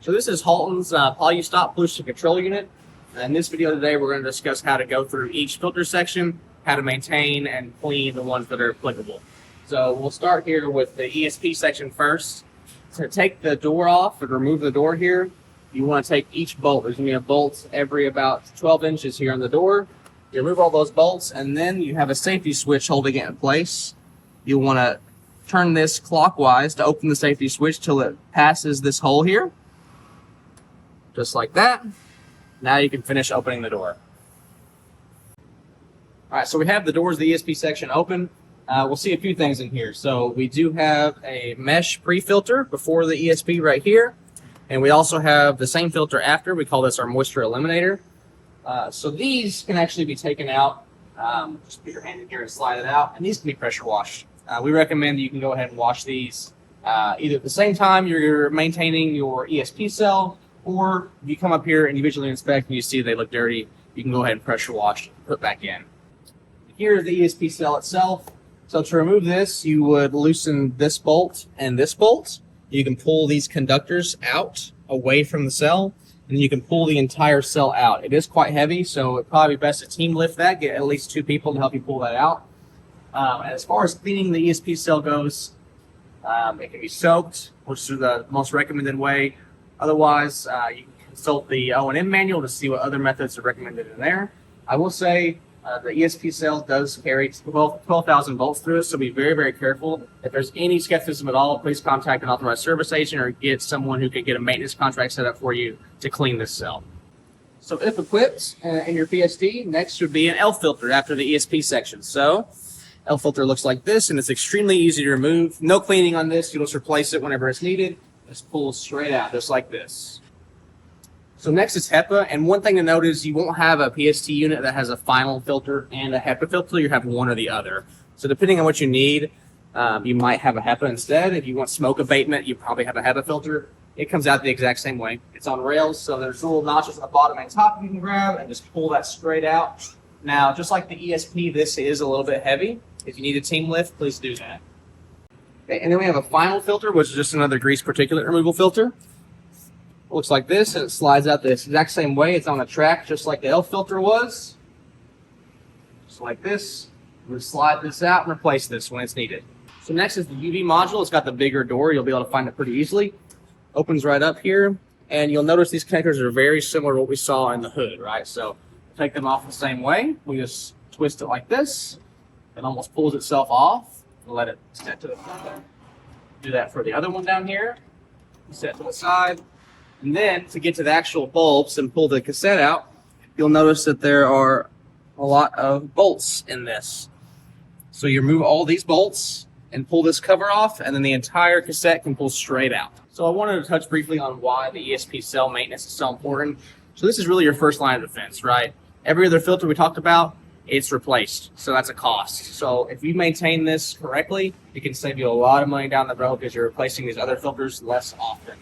So this is Halton's PolluStop pollution control unit. In this video today, we're going to discuss how to go through each filter section, how to maintain and clean the ones that are applicable. So we'll start here with the ESP section first. To take the door off and remove the door here, you want to take each bolt. There's going to be a bolt every about 12 inches here on the door. You remove all those bolts, and then you have a safety switch holding it in place. You'll want to turn this clockwise to open the safety switch till it passes this hole here. Just like that. Now you can finish opening the door. All right, so we have the doors of the ESP section open. We'll see a few things in here. So we do have a mesh pre-filter before the ESP right here. And we also have the same filter after. We call this our moisture eliminator. So these can actually be taken out. Just put your hand in here and slide it out. And these can be pressure washed. We recommend that you can go ahead and wash these either at the same time you're maintaining your ESP cell, or if you come up here and you visually inspect and you see they look dirty, you can go ahead and pressure wash and put back in. Here's the ESP cell itself. So to remove this, you would loosen this bolt and this bolt. You can pull these conductors out away from the cell, and you can pull the entire cell out. It is quite heavy, so it'd probably be best to team lift that, get at least 2 people to help you pull that out. As far as cleaning the ESP cell goes, it can be soaked, which is the most recommended way. Otherwise, you can consult the O&M manual to see what other methods are recommended in there. I will say the ESP cell does carry 12,000 volts through it, so be very, very careful. If there's any skepticism at all, please contact an authorized service agent or get someone who can get a maintenance contract set up for you to clean this cell. So if equipped in your PST, next would be an L filter after the ESP section. So L filter looks like this, and it's extremely easy to remove. No cleaning on this. You'll just replace it whenever it's needed. Just pull straight out, just like this. So next is HEPA, and one thing to note is you won't have a PST unit that has a final filter and a HEPA filter. You have one or the other. So depending on what you need, you might have a HEPA instead. If you want smoke abatement, you probably have a HEPA filter. It comes out the exact same way. It's on rails, so there's little notches at the bottom and top you can grab and just pull that straight out. Now, just like the ESP, this is a little bit heavy. If you need a team lift, please do that. Okay, and then we have a final filter, which is just another grease particulate removal filter. It looks like this, and it slides out the exact same way. It's on a track, just like the L filter was. Just like this. We'll slide this out and replace this when it's needed. So next is the UV module. It's got the bigger door. You'll be able to find it pretty easily. Opens right up here, and you'll notice these connectors are very similar to what we saw in the hood, right? So take them off the same way. We just twist it like this. It almost pulls itself off. We'll let it set to the side. Do that for the other one down here. Set to the side. And then to get to the actual bulbs and pull the cassette out, you'll notice that there are a lot of bolts in this. So you remove all these bolts and pull this cover off, and then the entire cassette can pull straight out. So I wanted to touch briefly on why the ESP cell maintenance is so important. So this is really your first line of defense, right? Every other filter we talked about, it's replaced, so that's a cost. So if you maintain this correctly, it can save you a lot of money down the road because you're replacing these other filters less often.